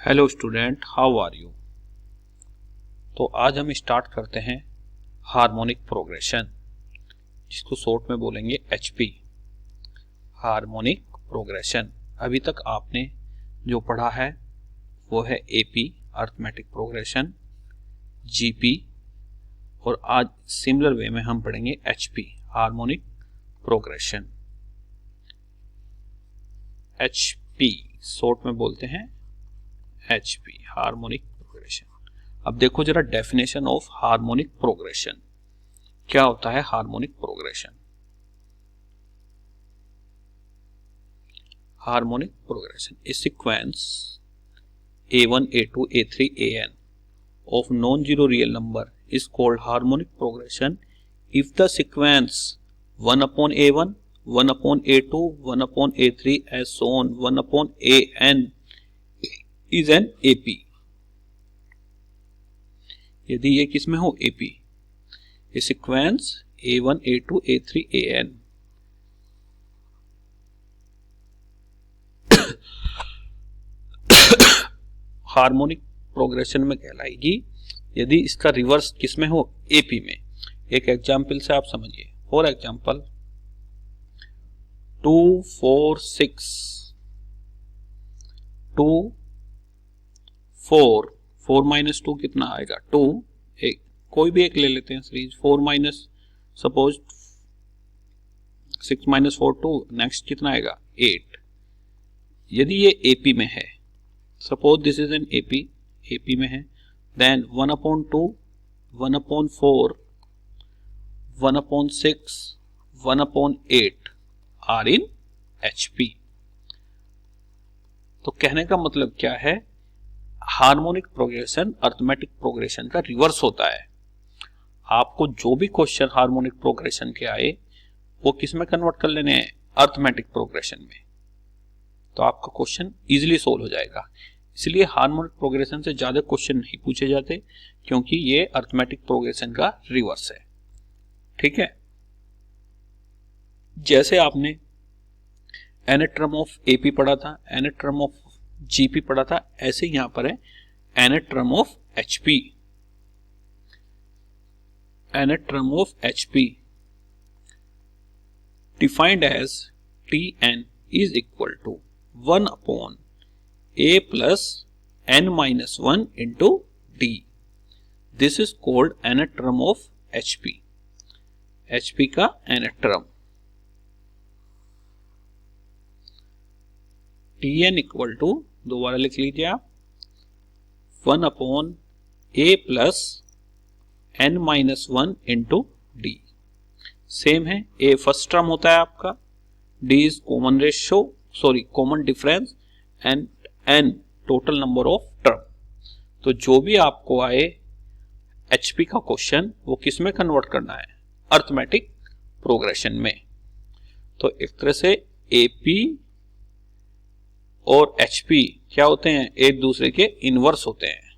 Hello student, how are you. तो आज हम स्टार्ट करते हैं हार्मोनिक प्रोग्रेशन, जिसको शॉर्ट में बोलेंगे एचपी। हार्मोनिक प्रोग्रेशन अभी तक आपने जो पढ़ा है वो है एपी अर्थमेटिक प्रोग्रेशन, जीपी, और आज सिमिलर वे में हम पढ़ेंगे HP harmonic progression. HP short में बोलते हैं HP हार्मोनिक प्रोग्रेशन। अब देखो जरा डेफिनेशन ऑफ हार्मोनिक प्रोग्रेशन क्या होता है। Harmonic progression, harmonic progression A sequence A1 A2 A3 AN of non-zero real number is called harmonic progression if the sequence 1 upon A1 1 upon A2 1 upon A3 as shown 1 upon AN is an AP। यदि ये किस में हो AP, ये sequence A1 A2 A3 AN harmonic progression में कहलाएगी यदि इसका रिवर्स किस में हो AP में। एक एग्जाम्पल से आप समझिए। फॉर एग्जाम्पल 2 4 6 2 4 माइनस 2 कितना आएगा 2। एक कोई भी एक ले लेते हैं series. 4 minus suppose 6 minus 4 2, next कितना आएगा 8। यदि ये एपी में है, suppose this is an AP में है, then 1 upon 2 1 upon 4 1 upon 6 1 upon 8 are in HP. तो कहने का मतलब क्या है, हार्मोनिक प्रोग्रेशन अर्थमेटिक प्रोग्रेशन का रिवर्स होता है। आपको जो भी क्वेश्चन हार्मोनिक प्रोग्रेशन के आए वो किस में कन्वर्ट कर लेने हैं, अर्थमेटिक प्रोग्रेशन में, तो आपका क्वेश्चन इजीली सोल्व हो जाएगा। इसलिए हार्मोनिक प्रोग्रेशन से ज्यादा क्वेश्चन नहीं पूछे जाते, क्योंकि ये अर्थमेटिक प्रोग्रेशन का रिवर्स है। ठीक है, जैसे आपने एनेट्रम ऑफ एपी पढ़ा था, एनेट्रम ऑफ जीपी पढ़ा था, ऐसे यहां पर है nth term of HP. Nth term of HP defined as Tn is equal to 1 upon A plus n minus 1 into D। This is called nth term of HP. HP का एनेट्रम Tn इक्वल टू, दोबारा लिख लीजिए आप, 1 upon A plus n minus 1 into D। Same है, A first term होता है आपका, D is common ratio, sorry common difference, and n total number of term. तो जो भी आपको आए HP का क्वेश्चन वो किस में कन्वर्ट करना है, अर्थमेटिक प्रोग्रेशन में। तो एक तरह से AP और एचपी क्या होते हैं, एक दूसरे के इनवर्स होते हैं,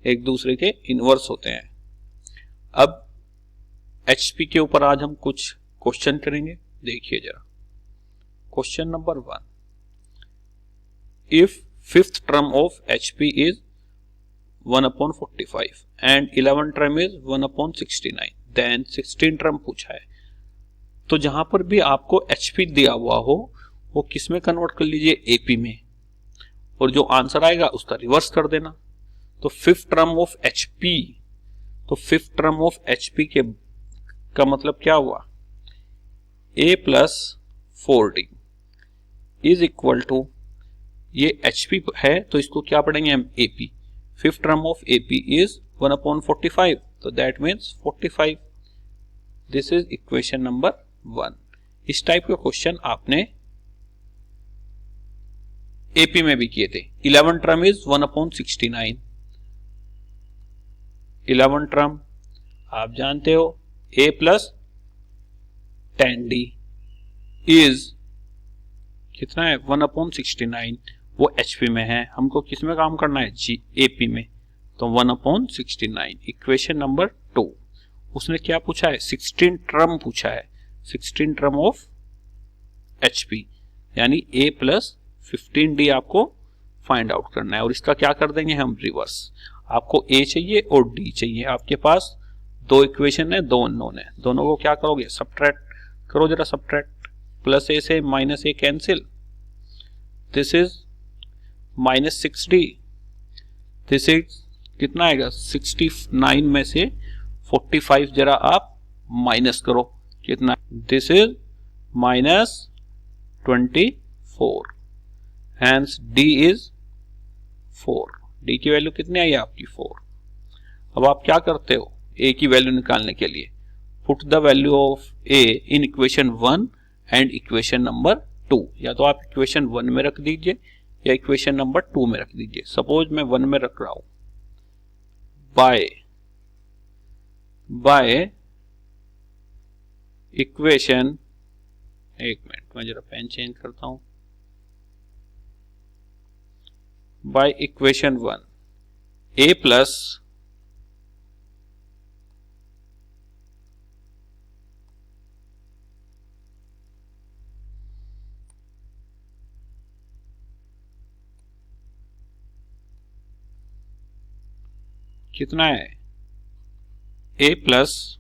एक दूसरे के इनवर्स होते हैं। अब एचपी के ऊपर आज हम कुछ क्वेश्चन करेंगे, देखिए जरा। Question number 1, if fifth term of HP is 1 upon 45 and 11 term is 1 upon 69, then 16 term पूछा है। तो जहां पर भी आपको एचपी दिया हुआ हो वो किस में कन्वर्ट कर लीजिए, एपी में, और जो आंसर आएगा उसका रिवर्स कर देना। तो फिफ्थ टर्म ऑफ एचपी, तो फिफ्थ टर्म ऑफ एचपी के का मतलब क्या हुआ, a plus 4d is equal to, ये एचपी है तो इसको क्या पढ़ेंगे हम, AP. Fifth term of AP is 1 upon 45, तो that means 45। This is equation number 1। इस टाइप का क्वेश्चन आपने एपी में भी किए थे। 11 टर्म इज 1 अपॉन 69, 11 टर्म आप जानते हो, ए प्लस 10d इज कितना है 1 अपॉन 69, वो एचपी में है, हमको किस में काम करना है, जी एपी में, तो 1 अपॉन 69। इक्वेशन नंबर 2, उसने क्या पूछा है, 16 टर्म पूछा है, 16 टर्म ऑफ एचपी, यानी ए प्लस 15d आपको फाइंड आउट करना है और इसका क्या कर देंगे हम रिवर्स। आपको ए चाहिए और डी चाहिए, आपके पास दो इक्वेशन है, दो अननोन है, दोनों को क्या करोगे सब्ट्रैक्ट करो जरा। सब्ट्रैक्ट, प्लस ए से minus A cancel, this is minus 6d, this is कितना आएगा 69 में से 45 जरा आप माइनस करो, कितना, this is minus 24, hence d is 4, d की वैल्यू कितनी आई आपकी 4। अब आप क्या करते हो a की वैल्यू निकालने के लिए, put the value of a in equation 1 and equation number 2, या तो आप इक्वेशन 1 में रख दीजिए या इक्वेशन नंबर 2 में रख दीजिए। सपोज मैं 1 में रख रहा हूं, बाय इक्वेशन, एक मिनट मैं जरा पेन चेंज करता हूं, बाय इक्वेशन 1 a प्लस कितना है a plus,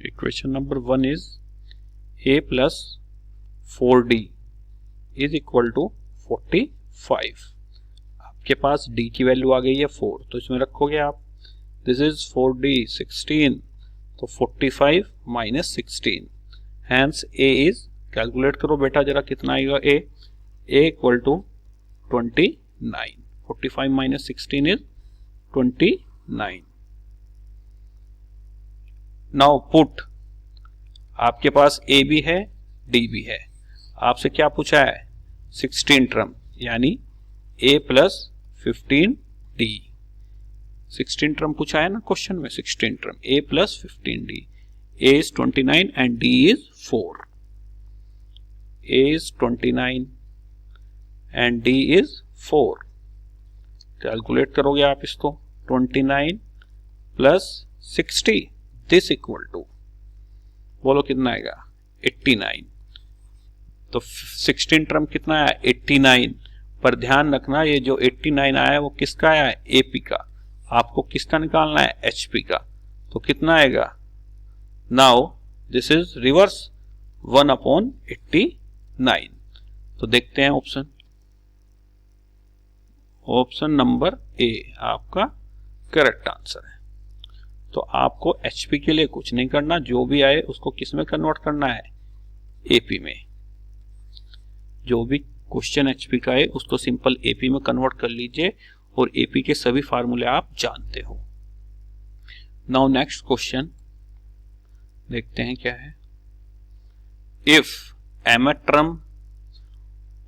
equation number 1 is a plus 4d is equal to 45। आपके पास d की वैल्यू आ गई है 4, तो इसमें रखोगे आप, दिस इज 4d 16, तो 45 minus 16, hence a is, calculate करो बेटा जरा कितना आएगा a equal to 29, 45 minus 16 is 29। Now put, आपके पास a भी है d भी है, आपसे क्या पूछा है 16 टर्म, यानी a प्लस 15d, 16 टर्म पूछा है ना क्वेश्चन में, 16 term a plus 15d, a is 29 and d is 4, a is 29 and d is 4, calculate करोगे आप इसको, 29 प्लस 60, दिस इक्वल टू, बोलो कितना आएगा 89, तो 16 टर्म कितना आया 89, पर ध्यान रखना ये जो 89 आया है वो किसका आया है एपी का, आपको किसका निकालना है एचपी का, तो कितना आएगा, नाउ दिस इज रिवर्स 1/89, तो देखते हैं ऑप्शन नंबर ए आपका करेक्ट आंसर है। तो आपको एचपी के लिए कुछ नहीं करना, जो भी आए उसको किस में कन्वर्ट करना है एपी में, जो भी क्वेश्चन एचपी का है उसको सिंपल एपी में कन्वर्ट कर लीजिए और एपी के सभी फार्मूले आप जानते हो। नाउ नेक्स्ट क्वेश्चन देखते हैं क्या है, if mth term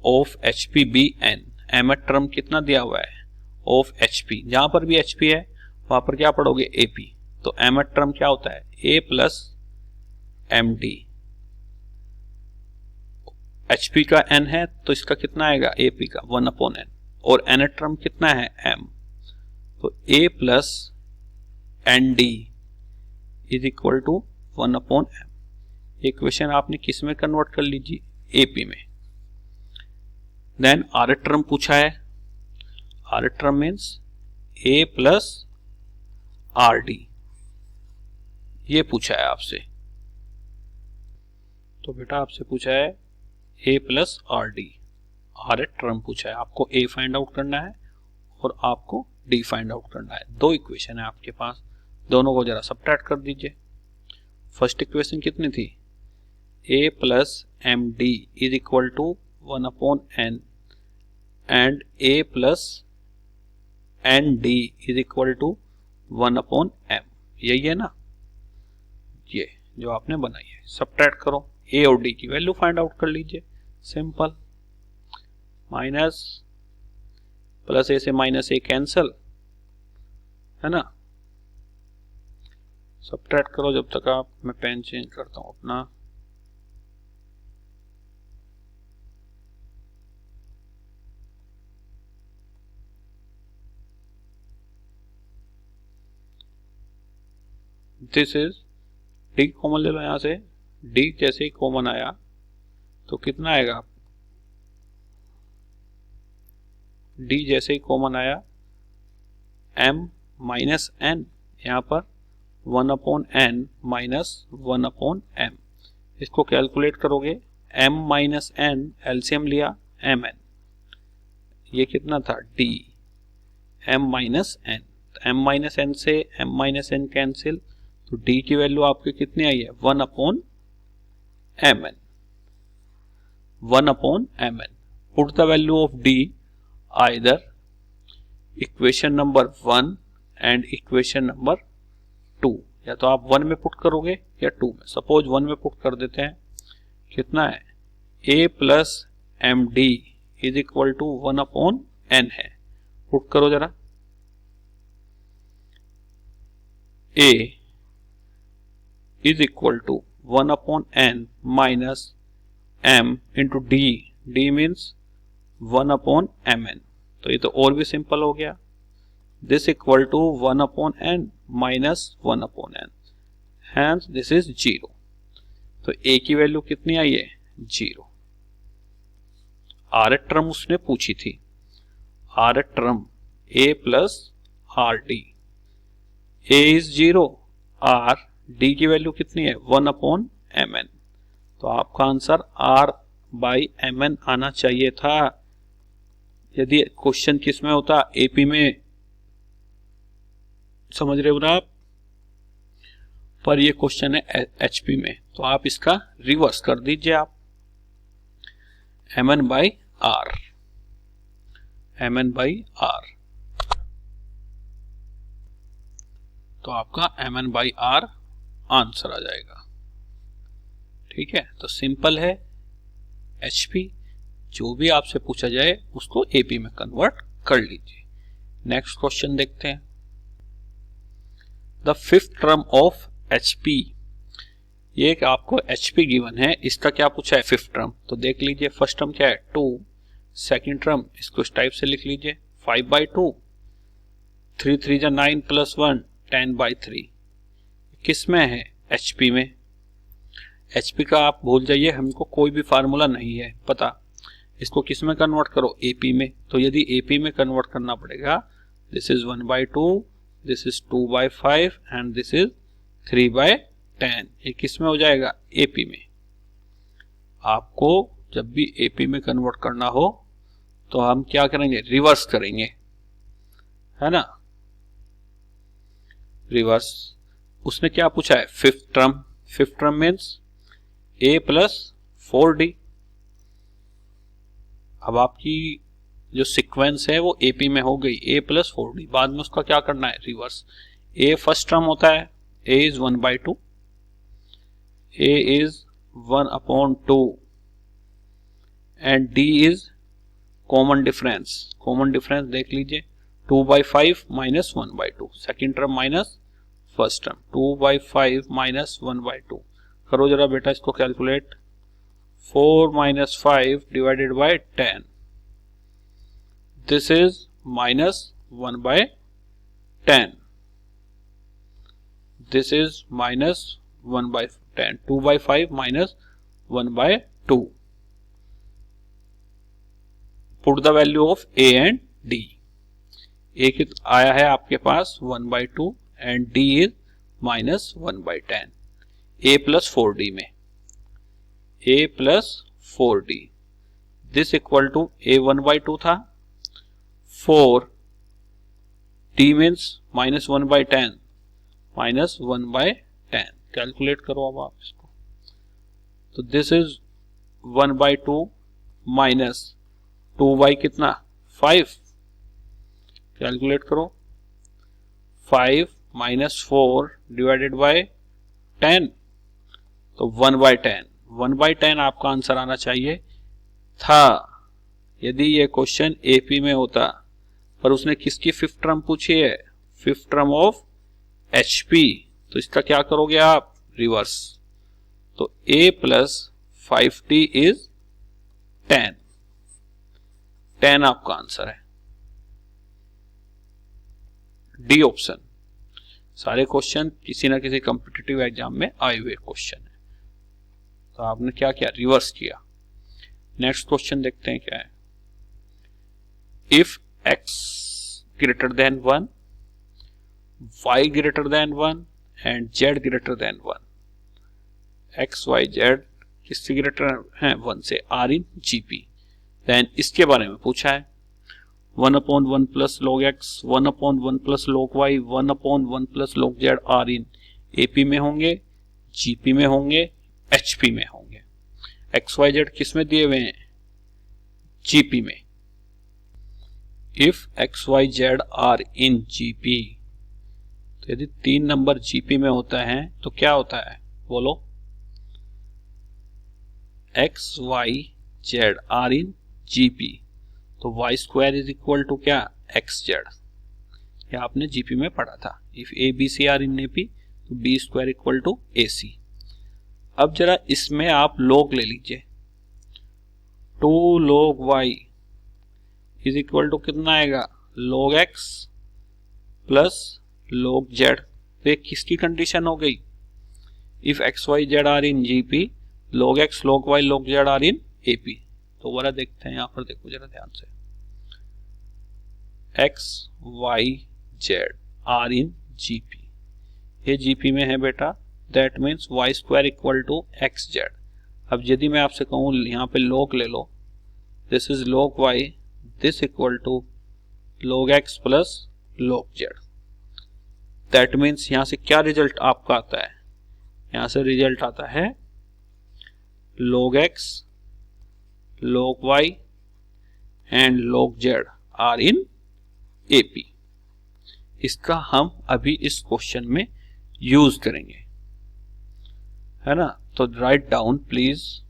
of HP be n, mth term कितना दिया हुआ है ऑफ एचपी, जहां पर भी एचपी है वहां पर क्या पढ़ोगे एपी, तो mth टर्म क्या होता है a plus m d, HP का n है तो इसका कितना आएगा एपी का 1/n, और nth टर्म कितना है m, तो a plus n d is equal to 1/m, equation आपने किस में कन्वर्ट कर लीजिए एपी में। देन आर टर्म पूछा है, r term means a plus r d, ये पूछा है आपसे, तो बेटा आपसे पूछा है a plus r d, r term पूछा है, आपको a फाइंड आउट करना है और आपको d फाइंड आउट करना है। दो इक्वेशन है आपके पास, दोनों को जरा सब्ट्रैक्ट कर दीजिए। फर्स्ट इक्वेशन कितनी थी a plus m d is equal to 1/n and a plus n d is equal to 1/m, यही है ना, ये जो आपने बनाई है। सब्ट्रैक्ट करो, a और d की वैल्यू फाइंड आउट कर लीजिए, सिंपल, माइनस प्लस a से माइनस a कैंसल है ना, सब्ट्रैक्ट करो जब तक आप, मैं पेन चेंज करता हूं अपना, दिस इज डी कॉमन ले लो यहां से, डी जैसे ही कॉमन आया तो कितना आएगा डी जैसे ही कॉमन आया, m माइनस n, यहाँ पर 1/n माइनस 1/m, इसको कैलकुलेट करोगे, m माइनस n एलसीएम लिया mn, ये कितना था d, m minus n, m minus n से m माइनस n कैंसिल, तो d की वैल्यू आपकी कितनी आई है 1/mn, 1/mn. Put the value of d either equation number 1 and equation number 2, या तो आप 1 में पुट करोगे या 2 में. सपोज 1 में पुट कर देते हैं, कितना है a plus m d is equal to 1/n है. पुट करो जरा, a is equal to 1/n minus m into d, d means 1/mn, तो ये तो और भी सिंपल हो गया. This equal to 1/n minus 1/n, hence this is 0. तो a की वैल्यू कितनी आई है 0. आर टर्म उसने पूछी थी, r term a plus r d, a is 0, r d की वैल्यू कितनी है 1/mn, तो आपका आंसर r/mn आना चाहिए था. यदि क्वेश्चन किस में होता, एपी में, समझ रहे हो ना आप, पर ये क्वेश्चन है एचपी में, तो आप इसका रिवर्स कर दीजिए आप, mn by r, mn by r, तो आपका mn बाई आर आंसर आ जाएगा. ठीक है, तो सिंपल है. एचपी जो भी आपसे पूछा जाए उसको एपी में कन्वर्ट कर लीजिए. नेक्स्ट क्वेश्चन देखते हैं. The fifth term of HP, ये एक आपको एचपी गिवन है, इसका क्या पूछा है फिफ्थ टर्म, तो देख लीजिए. फर्स्ट टर्म क्या है 2, सेकंड टर्म इसको इस टाइप से लिख लीजिए 5/2, 3 3 जा 9 प्लस 1 10/3. किस में है एचपी में. एचपी का आप भूल जाइए, हमको कोई भी फार्मूला नहीं है पता. इसको किस में कन्वर्ट करो एपी में, तो यदि एपी में कन्वर्ट करना पड़ेगा, this is 1/2, this is 2/5 and this is 3/10. ये किस में हो जाएगा एपी में. आपको जब भी एपी में कन्वर्ट करना हो तो हम क्या करेंगे, रिवर्स करेंगे, है ना, रिवर्स. उसने क्या पूछा है fifth term, fifth term means a plus 4d. अब आपकी जो सीक्वेंस है वो एपी में हो गई a प्लस 4d, बाद में उसका क्या करना है रिवर्स. a फर्स्ट टर्म होता है, a is 1/2, a is 1/2 and d is common difference. Common difference देख लीजिए 2/5 minus 1/2, second term minus first term, 2/5 minus 1/2. करो जरा बेटा इसको calculate, 4 minus 5 divided by 10, this is minus 1/10, this is minus 1/10, 2/5 minus 1/2. Put the value of a and d. a आया है आपके पास 1/2 and d is minus 1/10. a plus 4d में, a plus 4d, this equal to a 1/2 था, 4 d means minus 1/10, minus 1/10. Calculate करो अब आप इसको, तो दिस इज 1/2 माइनस 2 कितना 5, कैलकुलेट करो, 5 माइनस 4 डिवाइडेड बाय 10, तो 1/10. 1/10 आपका आंसर आना चाहिए था यदि ये क्वेश्चन एपी में होता, पर उसने किसकी फिफ्थ टर्म पूछी है, फिफ्थ टर्म ऑफ एचपी, तो इसका क्या करोगे आप रिवर्स. तो a प्लस 5d इज 10, 10 आपका आंसर है. D option. सारे क्वेश्चन किसी ना किसी कॉम्पिटिटिव एग्जाम में आए हुए क्वेश्चन है, तो आपने क्या किया रिवर्स किया. नेक्स्ट क्वेश्चन देखते हैं क्या है. If x greater than 1, y greater than 1 and z greater than 1. x, y, z किससे ग्रेटर है? 1 से, r in gp. देन इसके बारे में पूछा है 1/1 plus log x, 1/1 plus log y, 1/1 plus log z r in AP में होंगे, GP में होंगे, HP में होंगे. x, y, z किस में दिए हुए हैं? GP में. If x, y, z are in GP, तो यदि 3 नंबर GP में होता है तो क्या होता है? बोलो. x, y, z are in GP, तो y square is equal to क्या? xz. यह आपने GP में पढ़ा था. If a b c are in AP, तो b square equal to AC. अब जरा इसमें आप log ले लीजिए. 2 log y is equal to कितना आएगा? log x plus log z. तो ये किसकी कंडीशन हो गई? If x, y, z are in GP, log x, log y, log z are in AP. तो वाला देखते हैं यहां पर, देखो जरा ध्यान से. x, y, z are in GP. ये GP में है बेटा. That means y square equal to xz. अब यदि मैं आपसे कहूं यहां पे log ले लो, this is log y, this equal to log x plus log z. That means यहां से क्या रिजल्ट आपका आता है? यहां से रिजल्ट आता है log x, log y and log z are in AP. इसका हम अभी इस क्वेश्चन में यूज करेंगे, है ना. तो write down please.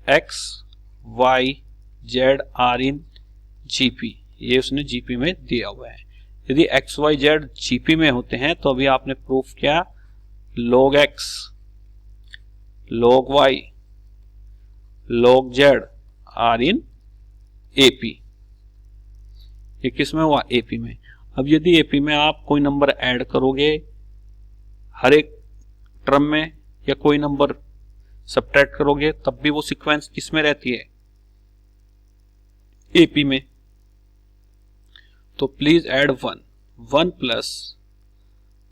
x, y, z are in GP. ये उसने GP में दिया हुआ है. यदि x, y, z GP में होते हैं तो अभी आपने प्रूफ किया log x, log y, log z are in AP. ये किस में हुआ? AP में. अब यदि AP में आप कोई नंबर ऐड करोगे हर एक टर्म में या कोई नंबर सब्ट्रैक्ट करोगे तब भी वो सीक्वेंस किस में रहती है? AP में. तो please add 1 plus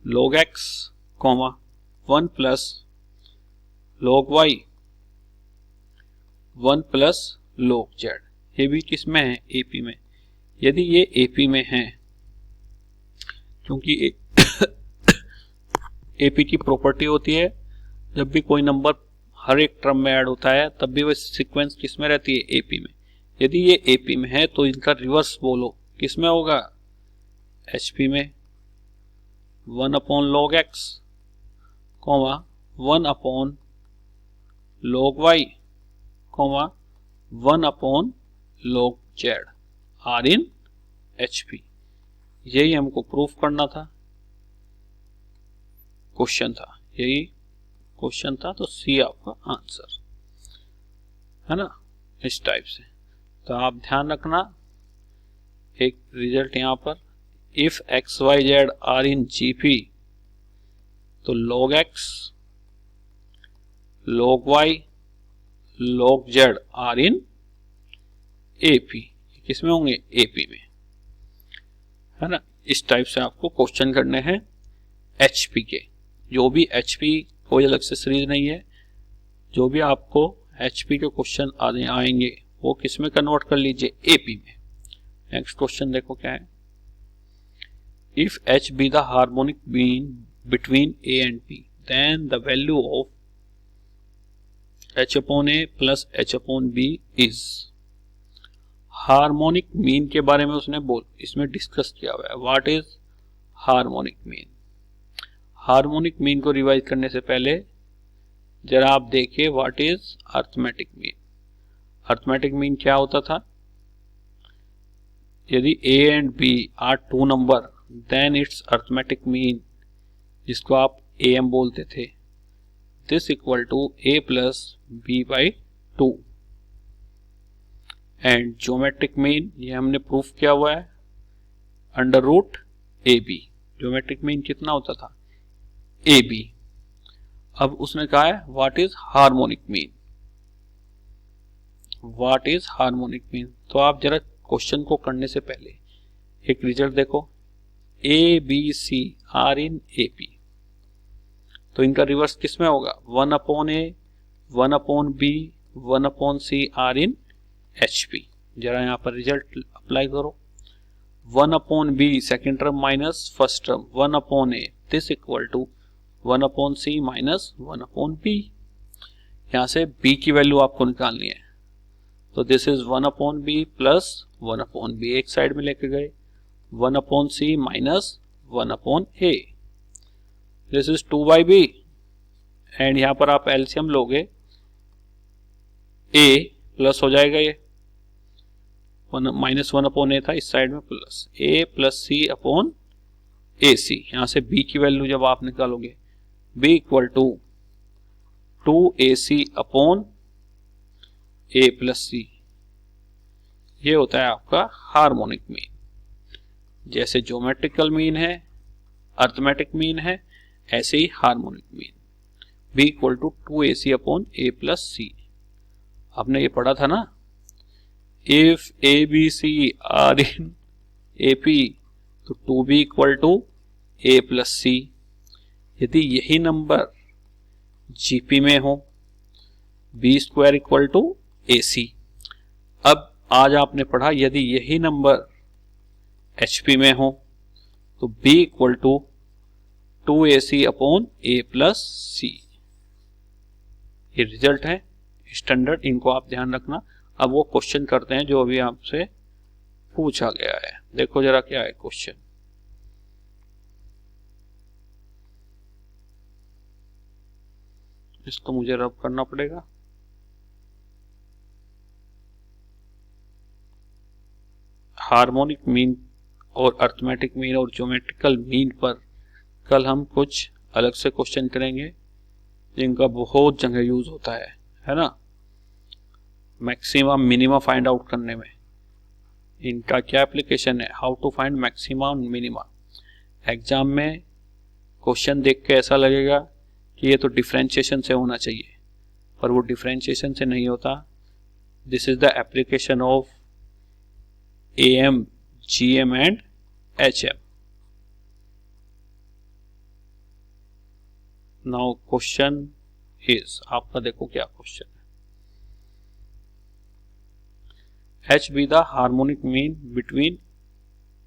log x, 1 plus log y, 1 plus log z. ये भी किस में है? AP में. यदि ये AP में है, क्योंकि AP की प्रॉपर्टी होती है जब भी कोई नंबर हर एक टर्म में ऐड होता है तब भी वो सीक्वेंस किस में रहती है? AP में. यदि ये AP में है तो इनका रिवर्स बोलो किस में होगा? HP में. 1/log x, 1/log y, 1/log z are in HP. यही हमको प्रूफ करना था. क्वेश्चन था, यही क्वेश्चन था. तो सी आपका आंसर है ना, इस टाइप से. तो आप ध्यान रखना एक रिजल्ट यहां पर. If x, y, z are in GP, तो log x, log y, log z are in AP. किसमें होंगे? AP में, है ना. इस टाइप से आपको क्वेश्चन करने हैं HP के. जो भी HP कोई अलग से सीरीज नहीं है, जो भी आपको HP के क्वेश्चन आएंगे वो किस में कन्वर्ट कर लीजिए? AP में. नेक्स्ट क्वेश्चन देखो क्या है. If H be the harmonic mean between A and P, then the value of H upon A plus H upon B is. Harmonic mean के बारे में उसने इसमें डिस्कस किया हुआ है. What is harmonic mean? Harmonic mean को revise करने से पहले जरा आप देखिए what is arithmetic mean. Arithmetic mean क्या होता था? यदि A and B are 2 number, then it's arithmetic mean, जिसको आप AM बोलते थे, this equal to A plus B by 2. And geometric mean ये हमने प्रूफ किया हुआ है under root AB. Geometric mean कितना होता था? AB. अब उसने कहा है what is harmonic mean. What is harmonic mean? तो आप जरा क्वेश्चन को करने से पहले एक रिजल्ट देखो, a b c are in A P, तो इनका रिवर्स किस में होगा, 1/a 1/b 1/c are in H P. जरा यहाँ पर रिजल्ट अप्लाई करो, 1/b second term minus first term 1/a this equal to 1/c minus 1/b। यहाँ से b की वैल्यू आपको निकालनी है, तो this is 1/b plus 1/b, एक साइड में लेके गए, 1/c minus 1/a, this is 2/b, and यहां पर आप एलसीएम लोगे, a प्लस हो जाएगा, ये माइनस 1/a था, इस साइड में plus a plus C upon A C. यहां से b की वैल्यू जब आप निकालोगे, b equal to 2ac upon a plus C, ये होता है आपका हार्मोनिक मीन। जैसे ज्योमेट्रिकल मीन है, अर्थमेटिक मीन है, ऐसे ही harmonic mean, b equal to 2ac upon a plus C. आपने ये पढ़ा था ना, if a b c are in A P तो 2b equal to a plus सी। यदि यही नंबर जीपी में हो, b स्क्वायर इक्वल टू ए सी। अब आज आपने पढ़ा यदि यही नंबर एचपी में हो तो b equal to 2ac upon a plus C. ये रिजल्ट है स्टैंडर्ड, इनको आप ध्यान रखना। अब वो क्वेश्चन करते हैं जो अभी आपसे पूछा गया है, देखो जरा क्या है क्वेश्चन। इसको मुझे रब करना पड़ेगा, हार्मोनिक मीन और अर्थमेटिक मीन और ज्योमेट्रिकल मीन पर कल हम कुछ अलग से क्वेश्चन करेंगे जिनका बहुत जगह यूज होता है ना, मैक्सिमम मिनिमा फाइंड आउट करने में। इनका क्या एप्लीकेशन है, how to find maximum minima. Exam में क्वेश्चन देख के ऐसा लगेगा कि ये तो डिफरेंशिएशन से होना चाहिए, पर वो डिफरेंशिएशन से नहीं होता। This is the application of AM, GM and HM। Now question is, आपका देखो क्या क्वेश्चन है, H be the harmonic mean between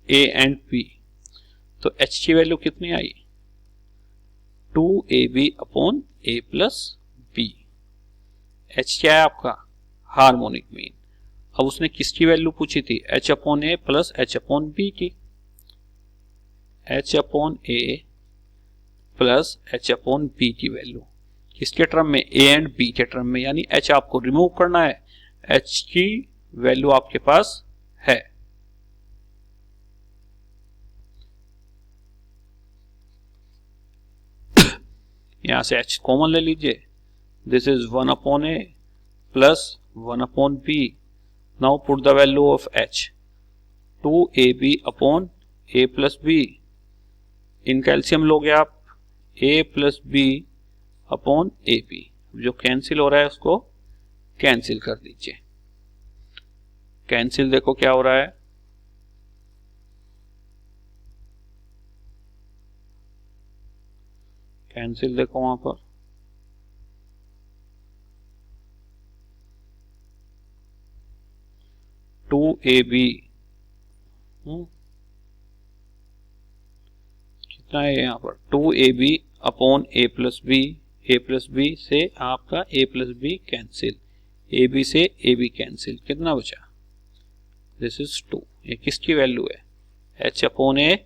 A and P। तो H की वैल्यू कितनी आई, 2AB अपॉन A प्लस B। H क्या है आपका, हार्मोनिक मीन। अब उसने किसकी वैल्यू पूछी थी, H upon A plus H upon B की। H upon A plus H upon B की वैल्यू किसके टर्म में, A एंड B के टर्म में, यानी H आपको रिमूव करना है, H की वैल्यू आपके पास है। यहां से H कॉमन ले लीजिए, this is 1/a plus 1/b। Now put the value of H, 2AB अपॉन A plus B। In calcium लोगे आप, A plus B upon AP, जो कैंसिल हो रहा है उसको कैंसिल कर दीजिए। कैंसिल देखो क्या हो रहा है, कैंसिल देखो वहां पर, टू ए बी कितना है यहाँ पर, 2AB अपॉन A plus B. A plus B से आपका A plus B cancel, AB से AB कैंसिल, कितना बचा, दिस इज 2। ये किसकी वैल्यू है, H upon A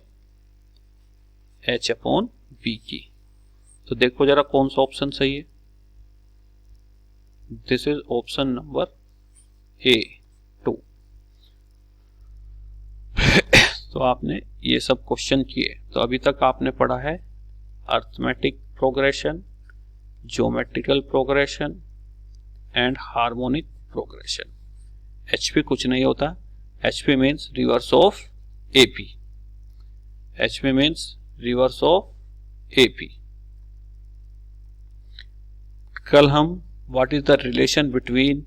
H upon B की। तो देखो जरा कौन सा ऑप्शन सही है, this is option number A 2। तो आपने ये सब क्वेश्चन किए, तो अभी तक आपने पढ़ा है arithmetic progression, geometrical progression and harmonic progression. HP कुछ नहीं होता, HP means reverse of AP, HP means reverse of AP। कल हम what is the relation between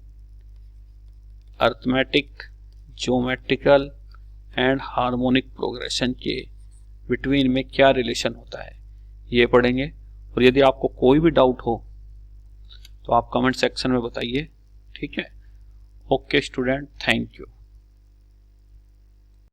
arithmetic, geometrical and harmonic progression के बिटवीन में क्या रिलेशन होता है ये पढ़ेंगे। और यदि आपको कोई भी डाउट हो तो आप कमेंट सेक्शन में बताइए, ठीक है। Okay student, thank you.